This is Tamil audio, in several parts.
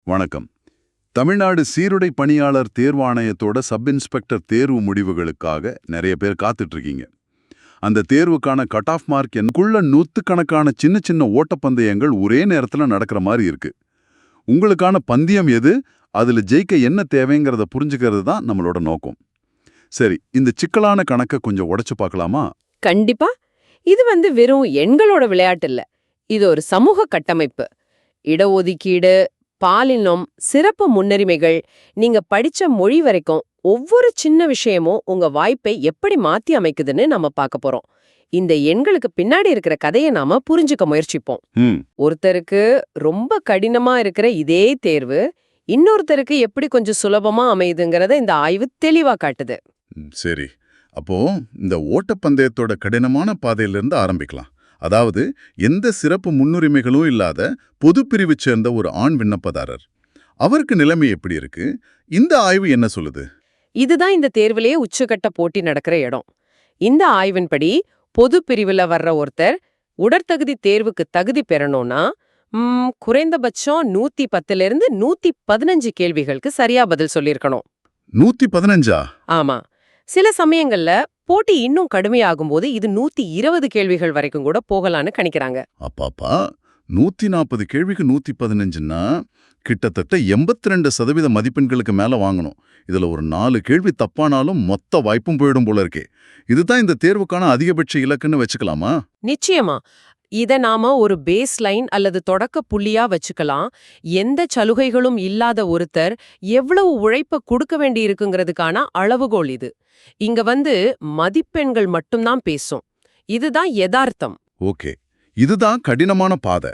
வணக்கம். தமிழ்நாடு சீருடை பணியாளர் தேர்வாணையத்தோட சப் இன்ஸ்பெக்டர் தேர்வு முடிவுகளுக்காக நிறைய பேர் காத்துட்டு இருக்கீங்க. அந்த தேர்வுக்கான கட் ஆஃப் மார்க் எனக்குள்ள நூத்துக்கணக்கான சின்ன சின்ன ஓட்டப்பந்தயங்கள் ஒரே நேரத்துல நடக்கிற மாதிரி இருக்கு. உங்களுக்கான பந்தயம் எது, அதுல ஜெயிக்க என்ன தேவைங்கிறத புரிஞ்சுக்கிறது தான் நம்மளோட நோக்கம். சரி, இந்த சிக்கலான கணக்கை கொஞ்சம் உடைச்சு பார்க்கலாமா? கண்டிப்பா. இது வெறும் எண்களோட விளையாட்டு இல்ல. இது ஒரு சமூக கட்டமைப்பு. இடஒதுக்கீடு, பாலினம், சிறப்பு முன்னுரிமைகள், நீங்க படிச்ச மொழி வரைக்கும் ஒவ்வொரு சின்ன விஷயமும் உங்க வாய்ப்பை எப்படி மாத்தி அமைக்குதுன்னு நம்ம பார்க்க போறோம். இந்த எண்களுக்கு பின்னாடி இருக்கிற கதையை நாம புரிஞ்சுக்க முயற்சிப்போம். ஒருத்தருக்கு ரொம்ப கடினமா இருக்கிற இதே தேர்வு இன்னொருத்தருக்கு எப்படி கொஞ்சம் சுலபமா அமையுதுங்கிறத இந்த ஆய்வு தெளிவா காட்டுது. சரி, அப்போ இந்த ஓட்டப்பந்தயத்தோட கடினமான பாதையிலிருந்து ஆரம்பிக்கலாம். அதாவது எந்த சிறப்பு முன்னுரிமைகளும் இல்லாத பொது பிரிவு சேர்ந்த ஒரு ஆண் விண்ணப்பதாரர், அவருக்கு நிலைமை எப்படி இருக்கு? இந்த ஆய்வு என்ன சொல்லுது? இதுதான் இந்த தேர்விலேயே உச்சகட்ட போட்டி நடக்கிற இடம். இந்த ஆய்வின்படி பொது பிரிவுல வர்ற ஒருத்தர் உடற்தகுதி தேர்வுக்கு தகுதி பெறணும்னா குறைந்தபட்சம் 110 115 கேள்விகளுக்கு சரியா பதில் சொல்லியிருக்கணும். 115? ஆமா. சில சமயங்கள்ல போட்டி இன்னும் கடுமையாகும் போது இது 120 கேள்விகள் வரைக்கும் கூட போகலான்னு கணிக்கிறாங்க. அப்பாப்பா, 140 கேள்விக்கு 115ன்னா கிட்டத்தட்ட 82% மதிப்பெண்களுக்கு மேல வாங்கணும். இதுல ஒரு 4 கேள்வி தப்பானாலும் மொத்த வாய்ப்பும் போயிடும் போல இருக்கே. இதுதான் இந்த தேர்வுக்கான அதிகபட்ச இலக்குன்னு வச்சுக்கலாமா? நிச்சயமா. இத நாம ஒரு பேஸ் லைன் அல்லது தொடக்க புள்ளியா வச்சுக்கலாம். எந்த சலுகைகளும் இல்லாத ஒருத்தர் எவ்வளவு உழைப்ப கொடுக்க வேண்டி இருக்குங்கிறதுக்கான அளவுகோல் இது. இங்க மதிப்பெண்கள் மட்டும்தான் பேசும். இதுதான் யதார்த்தம். ஓகே, இதுதான் கடினமான பாதை.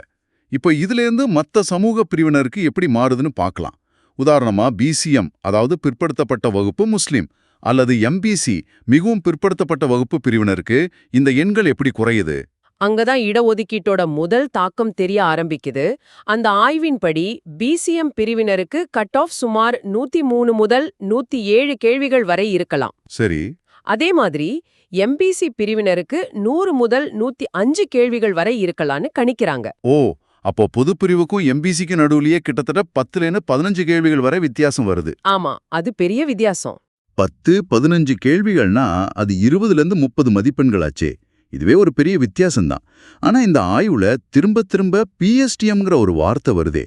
இப்போ இதிலேருந்து மத்த சமூக பிரிவினருக்கு எப்படி மாறுதுன்னு பார்க்கலாம். உதாரணமா பிசிஎம், அதாவது பிற்படுத்தப்பட்ட வகுப்பு முஸ்லிம், அல்லது எம்பிசி, மிகவும் பிற்படுத்தப்பட்ட வகுப்பு பிரிவினருக்கு இந்த எண்கள் எப்படி குறையுது? அங்கதான் இடஒதுக்கீட்டோட முதல் தாக்கம் தெரிய ஆரம்பிக்குது. அந்த ஆய்வின்படி பிசிஎம் பிரிவினருக்கு கட் ஆஃப் சுமார் 103 முதல் 107 கேள்விகள் வரை இருக்கலாம். சரி. அதே மாதிரி எம்பிசி பிரிவினருக்கு 100 முதல் 105 கேள்விகள் வரை இருக்கலாம்னு கணிக்கிறாங்க. ஓ, அப்போ பொது பிரிவுக்கும் எம்பிசிக்கு நடுவுலயே கிட்டத்தட்ட 10லேருந்து 15 கேள்விகள் வரை வித்தியாசம் வருது. ஆமா, அது பெரிய வித்தியாசம். 10, 15 கேள்விகள்னா அது 20லேருந்து 30 மதிப்பெண்களாச்சே. இதுவே ஒரு பெரிய வித்தியாசம்தான். ஆனா இந்த ஆய்வுல திரும்ப திரும்ப பிஎஸ்டிஎம்ங்கிற ஒரு வார்த்தை வருதே,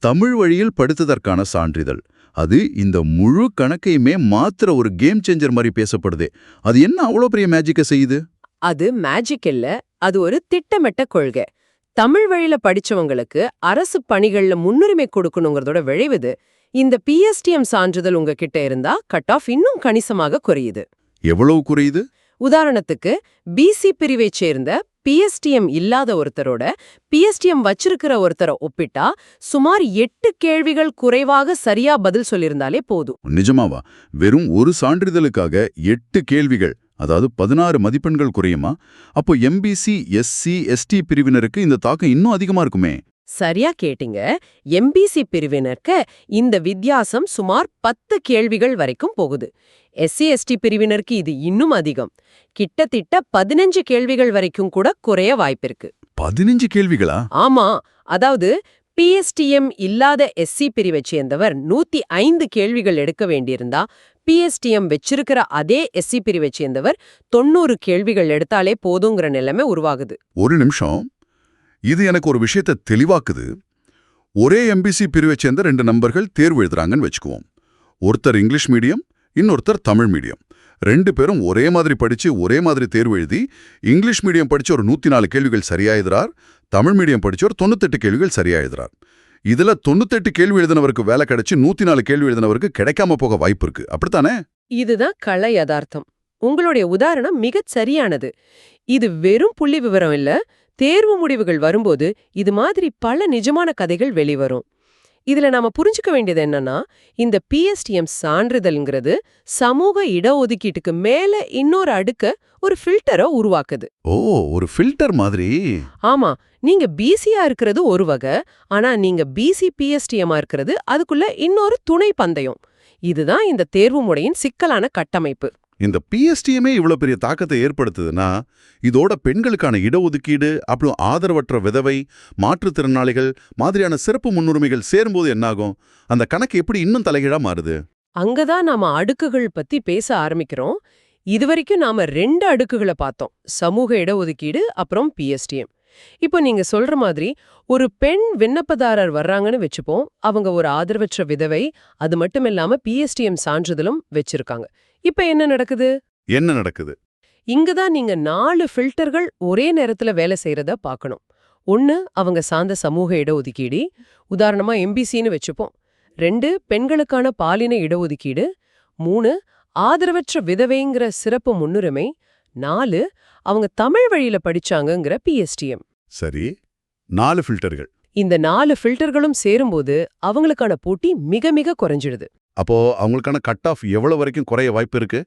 தமிழ் வழியில் படித்ததற்கான சான்றிதழ். அது இந்த முழு கணக்கையுமே மாத்திர ஒரு கேம் சேஞ்சர் மாதிரி பேசப்படுதே. அது என்ன அவ்வளோ பெரிய மேஜிக்கை செய்யுது? அது மேஜிக் இல்ல, அது ஒரு திட்டமிட்ட கொள்கை. தமிழ் வழியில படிச்சவங்களுக்கு அரசு பணிகள்ல முன்னுரிமை கொடுக்கணுங்கிறதோட விளைவுது. இந்த பிஎஸ்டிஎம் சான்றிதழ் உங்ககிட்ட இருந்தா கட் ஆஃப் இன்னும் கணிசமாக குறையுது. எவ்வளவு குறையுது? உதாரணத்துக்கு பிசி பிரிவை சேர்ந்த பிஎஸ்டிஎம் இல்லாத ஒருத்தரோட பிஎஸ்டிஎம் வச்சிருக்கிற ஒருத்தரை ஒப்பிட்டா சுமார் 8 கேள்விகள் குறைவாக சரியா பதில் சொல்லியிருந்தாலே போதும். நிஜமாவா? வெறும் ஒரு சான்றிதழுக்காக 8 கேள்விகள், அதாவது 16 மதிப்பெண்கள் குறையுமா? அப்போ எம்பிசி, எஸ்சி, எஸ்டி பிரிவினருக்கு இந்த தாக்கம் இன்னும் அதிகமா இருக்குமே. சரியா கேட்டீங்க. எம்பிசி பிரிவினருக்கு இந்த வித்தியாசம் சுமார் 10 கேள்விகள் வரைக்கும் போகுது. எஸ்சி எஸ்டி பிரிவினருக்கு இது இன்னும் அதிகம். கிட்டத்தட்ட 15 கேள்விகள் வரைக்கும் கூட குறைய வாய்ப்பிருக்கு. 15 கேள்விகளா? ஆமா, அதாவது பிஎஸ்டிஎம் இல்லாத எஸ்சி பிரிவை சேர்ந்தவர் 105 கேள்விகள் எடுக்க வேண்டியிருந்தா பிஎஸ்டிஎம் வச்சிருக்கிற அதே எஸ்சி பிரிவை சேர்ந்தவர் 90 கேள்விகள் எடுத்தாலே போதுங்கிற நிலைமை உருவாகுது. ஒரு நிமிஷம், இது எனக்கு ஒரு விஷயத்தை தெளிவாக்குது. ஒரே எம்பிசி பிரிவை சேர்ந்த 2 நண்பர்கள் தேர்வு எழுதுறாங்கன்னு வச்சுக்குவோம். ஒருத்தர் இங்கிலீஷ் மீடியம், இன்னொருத்தர் தமிழ் மீடியம். 2 பேரும் ஒரே மாதிரி படிச்சு ஒரே மாதிரி தேர்வு எழுதி இங்கிலீஷ் மீடியம் படிச்சு ஒரு 104 கேள்விகள் சரியா எழுதுறார், தமிழ் மீடியம் படிச்சு ஒரு 98 கேள்விகள் சரியா எழுதுறார். இதுல 98 கேள்வி எழுதினவருக்கு வேலை கிடைச்சு 104 கேள்வி எழுதினவருக்கு கிடைக்காம போக வாய்ப்பு இருக்கு, அப்படித்தானே? இதுதான் கள யதார்த்தம். உங்களுடைய உதாரணம் மிகச் சரியானது. இது வெறும் புள்ளி விவரம் இல்ல. தேர்வு முடிவுகள் வரும்போது இது மாதிரி பல நிஜமான கதைகள் வெளிவரும். இதுல நாம புரிஞ்சுக்க வேண்டியது என்னன்னா, இந்த பிஎஸ்டிஎம் சான்றிதழ்ங்கிறது சமூக இடஒதுக்கீட்டுக்கு மேல இன்னொரு அடுக்க, ஒரு ஃபில்டரை உருவாக்குது. ஓ, ஒரு ஃபில்டர் மாதிரி. ஆமா, நீங்க பிசியா இருக்கிறது ஒரு வகை, ஆனா நீங்க பிசி பிஎஸ்டிஎம்மா இருக்கிறது அதுக்குள்ள இன்னொரு துணை பந்தயம். இதுதான் இந்த தேர்வு முறையின் சிக்கலான கட்டமைப்பு. இந்த பிஎஸ்டிஎம்ஏ இவ்வளவு பெரிய தாக்கத்தை ஏற்படுத்துதுன்னா இதோட பெண்களுக்கான இடஒதுக்கீடு அப்புறம் ஆதரவற்ற விதவை மாற்றுத்திறனாளிகள் மாதிரியான சிறப்பு முன்னுரிமைகள் சேரும்போது என்னாகும்? அந்த கணக்கு எப்படி இன்னும் தலைகீழா மாறுது? அங்கதான் நாம அடுக்குகள் பத்தி பேச ஆரம்பிக்கிறோம். இதுவரைக்கும் நாம 2 அடுக்குகளை பார்த்தோம். சமூக இடஒதுக்கீடு அப்புறம் பிஎஸ்டிஎம். இப்போ நீங்க சொல்ற மாதிரி ஒரு பெண் விண்ணப்பதாரர் வர்றாங்கன்னு வெச்சுப்போம். அவங்க ஒரு ஆதரவற்ற விதவை, அது மட்டும் இல்லாம பிஎஸ்டிஎம் சான்றிதழும் வெச்சிருக்காங்க. இப்ப என்ன நடக்குது? என்ன நடக்குது? இங்கதான் நீங்க 4 ஃபில்டர்கள் ஒரே நேரத்துல வேலை செய்யறத பார்க்கணும். 1 அவங்க சார்ந்த சமூக இடஒதுக்கீடு, உதாரணமா எம்பிசின்னு வெச்சுப்போம். 2 பெண்களுக்கான பாலின இடஒதுக்கீடு, 3 ஆதரவற்ற விதவைங்கிற சிறப்பு முன்னுரிமை, 4 அவங்க தமிழ் வழியில படிச்சாங்கங்கிற பிஎஸ்டிஎம். சரி, 4 ஃபில்டர்கள். இந்த 4 ஃபில்டர்களும் சேரும்போது அவங்களுக்கான போட்டி மிக மிக குறைஞ்சிடுது. அப்போ அவங்களுக்கான கட் ஆஃப் எவ்வளவு வரைக்கும் குறைய வாய்ப்பு இருக்கு?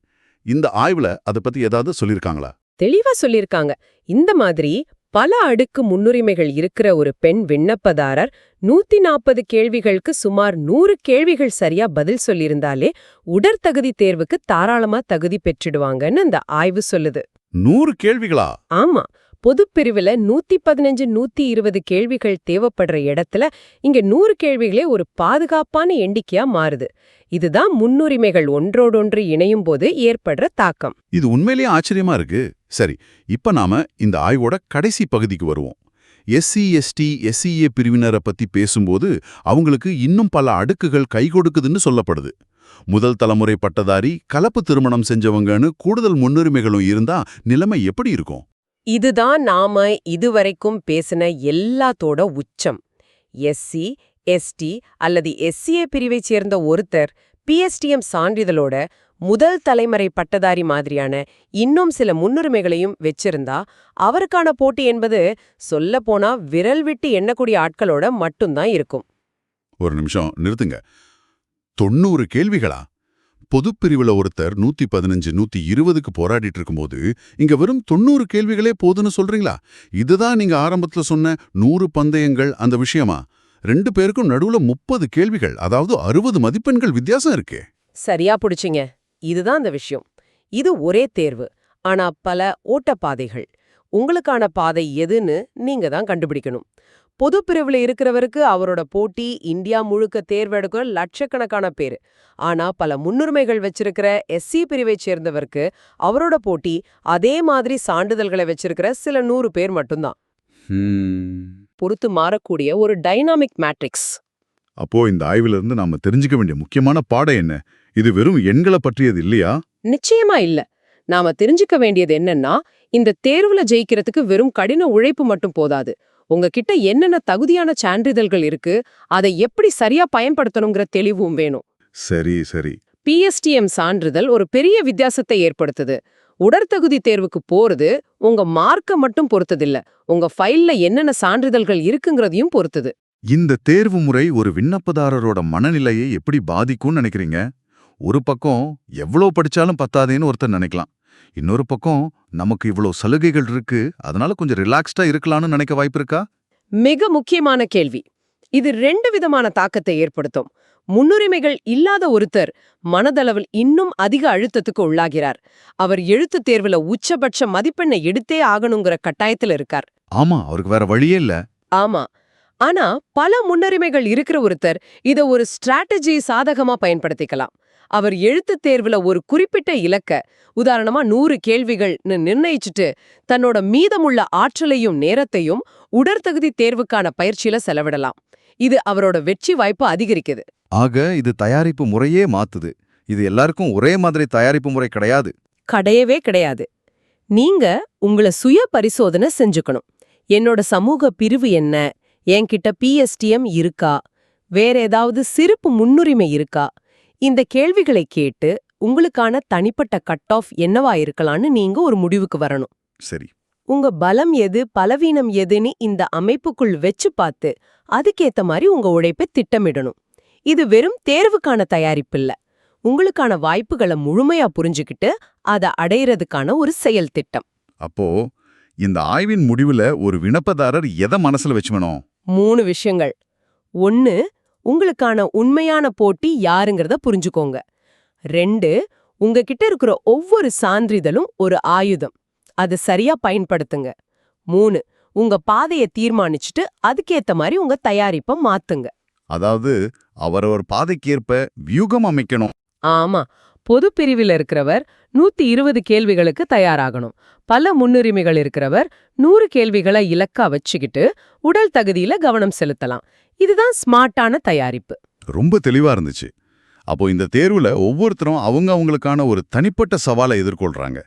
இந்த ஆய்வுல அதை பத்தி ஏதாவது சொல்லிருக்காங்களா? தெளிவா சொல்லிருக்காங்க. இந்த மாதிரி பல அடுக்கு முன்னுரிமைகள் இருக்கிற ஒரு பெண் விண்ணப்பதாரர் 140 கேள்விகளுக்கு சுமார் 100 கேள்விகள் சரியா பதில் சொல்லியிருந்தாலே உடற்தகுதி தேர்வுக்கு தாராளமா தகுதி பெற்றிடுவாங்கன்னு அந்த ஆய்வு சொல்லுது. 100 கேள்விகளா? ஆமா, பொதுப்பிரிவுல 115, 120 கேள்விகள் தேவைப்படுற இடத்துல இங்க 100 கேள்விகளே ஒரு பாதுகாப்பான எண்ணிக்கையா மாறுது. இதுதான் முன்னுரிமைகள் ஒன்றோடொன்று இணையும் போது ஏற்படுற தாக்கம். இது உண்மையிலேயே ஆச்சரியமா இருக்கு. சரி, இப்ப நாம இந்த ஆய்வோட கடைசி பகுதிக்கு வருவோம். எஸ்சி, எஸ்டி, எஸ்சிஏ பிரிவினரை பத்தி பேசும்போது அவங்களுக்கு இன்னும் பல அடுக்குகள் கை கொடுக்குதுன்னு சொல்லப்படுது. முதல் தலைமுறை பட்டதாரி, கலப்பு திருமணம் செஞ்சவங்கன்னு கூடுதல் முன்னுரிமைகளும் இருந்தா நிலைமை எப்படி இருக்கும்? இதுதான் நாம இதுவரைக்கும் பேசின எல்லாத்தோட உச்சம். எஸ்சி, எஸ்டி அல்லது எஸ்சிஏ பிரிவைச் சேர்ந்த ஒருத்தர் பிஎஸ்டிஎம் சான்றிதழோட முதல் தலைமுறை பட்டதாரி மாதிரியான இன்னும் சில முன்னுரிமைகளையும் வெச்சிருந்தா அவருக்கான போட்டி என்பது சொல்லப்போனா விரல் விட்டு எண்ணக்கூடிய ஆட்களோட மட்டும்தான் இருக்கும். ஒரு நிமிஷம் நிறுத்துங்க. 90 கேள்விகளா? பொதுப்பிரிவுல ஒருத்தர் 115, 120க்கு போராடிட்டு இருக்கும்போது இங்க வெறும் 90 கேள்விகளே போதுன்னு சொல்றீங்களா? இதுதான் நீங்க ஆரம்பத்துல சொன்ன 100 பந்தயங்கள் அந்த விஷயமா? 2 பேருக்கும் நடுவுல 30 கேள்விகள், அதாவது 60 மதிப்பெண்கள் வித்தியாசம் இருக்கே. சரியா புடிச்சிங்க. இதுதான் அந்த விஷயம். இது ஒரே தேர்வு, ஆனா பல ஓட்டப்பாதைகள். உங்களுக்கான பாதை எதுன்னு நீங்க தான் கண்டுபிடிக்கணும். பொதுப்பிரிவுல இருக்கிறவருக்கு அவரோட போட்டி இந்தியா முழுக்க தேர்வெடுக்கிற லட்சக்கணக்கான பேரு. ஆனா பல முன்னுரிமைகள் வச்சிருக்கிற எஸ்சி பிரிவை சேர்ந்தவருக்கு அவரோட போட்டி அதே மாதிரி சான்றிதழ்களை வச்சிருக்கிற சில 100 பேர் மட்டும்தான். பொறுத்து மாறக்கூடிய ஒரு டைனாமிக் மேட்ரிக்ஸ். அப்போ இந்த ஆய்வுல இருந்து நாம தெரிஞ்சுக்க வேண்டிய முக்கியமான பாடம் என்ன? இது வெறும் எண்களை பற்றியது இல்லையா? நிச்சயமா இல்ல. நாம தெரிஞ்சுக்க வேண்டியது என்னன்னா, இந்த தேர்வுல ஜெயிக்கிறதுக்கு வெறும் கடின உழைப்பு மட்டும் போதாது. உங்ககிட்ட என்னென்ன தகுதியான சான்றிதழ்கள் இருக்கு, அதை எப்படி சரியா பயன்படுத்தணுங்கிற தெளிவும் வேணும். சரி சரி. பிஎஸ்டிஎம் சான்றிதழ் ஒரு பெரிய வித்தியாசத்தை ஏற்படுத்துது. உடற்தகுதி தேர்வுக்கு போறது உங்க மார்க்க மட்டும் பொறுத்ததில்ல, உங்க ஃபைல்ல என்னென்ன சான்றிதழ்கள் இருக்குங்கிறதையும் பொறுத்தது. இந்த தேர்வு முறை ஒரு விண்ணப்பதாரரோட மனநிலையை எப்படி பாதிக்கும்னு நினைக்கிறீங்க? ஒரு பக்கம் எவ்வளோ படிச்சாலும் பத்தாதேன்னு ஒருத்தர் நினைக்கலாம். இன்னொரு பக்கம் நமக்கு இவ்வளோ சலுகைகள் இருக்கு, அதனால கொஞ்சம் ரிலாக்ஸ்டா இருக்கலாம்னு நினைக்க வாய்ப்பு இருக்கா? மிக முக்கியமான கேள்வி. இது 2 விதமான தாக்கத்தை ஏற்படுத்தும். முன்னுரிமைகள் இல்லாத ஒருத்தர் மனதளவில் இன்னும் அதிக அழுத்தத்துக்கு உள்ளாகிறார். அவர் எழுத்துத் தேர்வுல உச்சபட்ச மதிப்பெண்ணை எடுத்தே ஆகணுங்கிற கட்டாயத்துல இருக்கார். ஆமா, அவருக்கு வேற வழியே இல்ல. ஆமா. ஆனா பல முன்னுரிமைகள் இருக்கிற ஒருத்தர் இத ஒரு ஸ்ட்ராட்டஜி சாதகமா பயன்படுத்திக்கலாம். அவர் எழுத்துத் தேர்வுல ஒரு குறிப்பிட்ட இலக்க, உதாரணமா 100 கேள்விகள்னு நிர்ணயிச்சுட்டு தன்னோட மீதமுள்ள ஆற்றலையும் நேரத்தையும் உடற்தகுதி தேர்வுக்கான பயிற்சியில செலவிடலாம். இது அவரோட வெற்றி வாய்ப்பு அதிகரிக்குது. ஆக இது தயாரிப்பு முறையே மாத்துது. இது எல்லாருக்கும் ஒரே மாதிரி தயாரிப்பு முறை கிடையாது. கிடையவே கிடையாது. நீங்க உங்களை சுய பரிசோதனை செஞ்சுக்கணும். என்னோட சமூக பிரிவு என்ன? என்கிட்ட பிஎஸ்டிஎம் இருக்கா? வேற ஏதாவது சிறப்பு முன்னுரிமை இருக்கா? இந்த கேள்விகளை கேட்டு உங்களுக்கான தனிப்பட்ட கட் ஆஃப் என்னவா இருக்கலாம்னு நீங்க ஒரு முடிவுக்கு வரணும். சரி. உங்க பலம் எது, பலவீனம் எதுன்னு இந்த அமைப்புக்குள் வெச்சு பார்த்து அதுக்கேத்த மாதிரி உங்க உழைப்பை திட்டமிடணும். இது வெறும் தேர்வுக்கான தயாரிப்பில்ல, உங்களுக்கான வாய்ப்புகளை முழுமையா புரிஞ்சுக்கிட்டு அதை அடையிறதுக்கான ஒரு செயல் திட்டம். அப்போ இந்த ஆய்வின் முடிவுல ஒரு விண்ணப்பதாரர் எதை மனசுல வச்சுக்கணும்? 3 விஷயங்கள். 1, உங்களுக்கான உண்மையான போட்டி யாருங்கிறத புரிஞ்சுக்கோங்க. 2, உங்ககிட்ட இருக்கிற ஒவ்வொரு சான்றிதழும் ஒரு ஆயுதம். அதை சரியா பயன்படுத்துங்க. 3 உங்க பாதையை தீர்மானிச்சுட்டு அதுக்கேத்த மாதிரி உங்க தயாரிப்பை மாத்துங்க. அதாவது அவரவர் பாதைக்கேற்ப வியூகம் அமைக்கணும். ஆமா, பொது பிரிவில் இருக்கிறவர் 120 கேள்விகளுக்கு தயாராகணும். பல முன்னுரிமைகள் இருக்கிறவர் 100 கேள்விகளை இலக்கா வச்சுக்கிட்டு உடல் தகுதியில கவனம் செலுத்தலாம். இதுதான் ஸ்மார்ட்டான தயாரிப்பு. ரொம்ப தெளிவா இருந்துச்சு. அப்போ இந்த தேர்வுல ஒவ்வொருத்தரும் அவங்களுக்கான ஒரு தனிப்பட்ட சவாலை எதிர்கொள்றாங்க.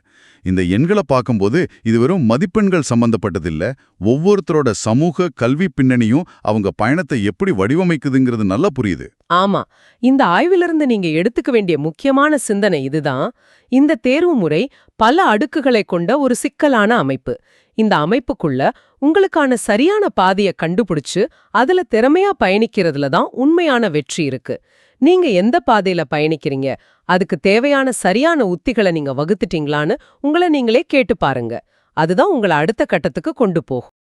இந்த எண்களை பார்க்கும்போது இது வெறும் மதிப்பெண்கள் சம்பந்தப்பட்டதில்ல, ஒவ்வொருத்தரோட சமூக கல்வி பின்னணியும் அவங்க பயணத்தை எப்படி வடிவமைக்குதுங்கிறது நல்லா புரியுது. ஆமா, இந்த ஆய்விலிருந்து நீங்க எடுத்துக்க வேண்டிய முக்கியமான சிந்தனை இதுதான். இந்த தேர்வு முறை பல அடுக்குகளை கொண்ட ஒரு சிக்கலான அமைப்பு. இந்த அமைப்புக்குள்ள உங்களுக்கான சரியான பாதையை கண்டுபிடிச்சு அதுல திறமையா பயணிக்கிறதுல தான் உண்மையான வெற்றி இருக்கு. நீங்க எந்த பாதையில பயணிக்கிறீங்க, அதுக்கு தேவையான சரியான உத்திகளை நீங்க வகுத்துட்டீங்களான்னு உங்களை நீங்களே கேட்டு பாருங்க. அதுதான் உங்களை அடுத்த கட்டத்துக்கு கொண்டு போகும்.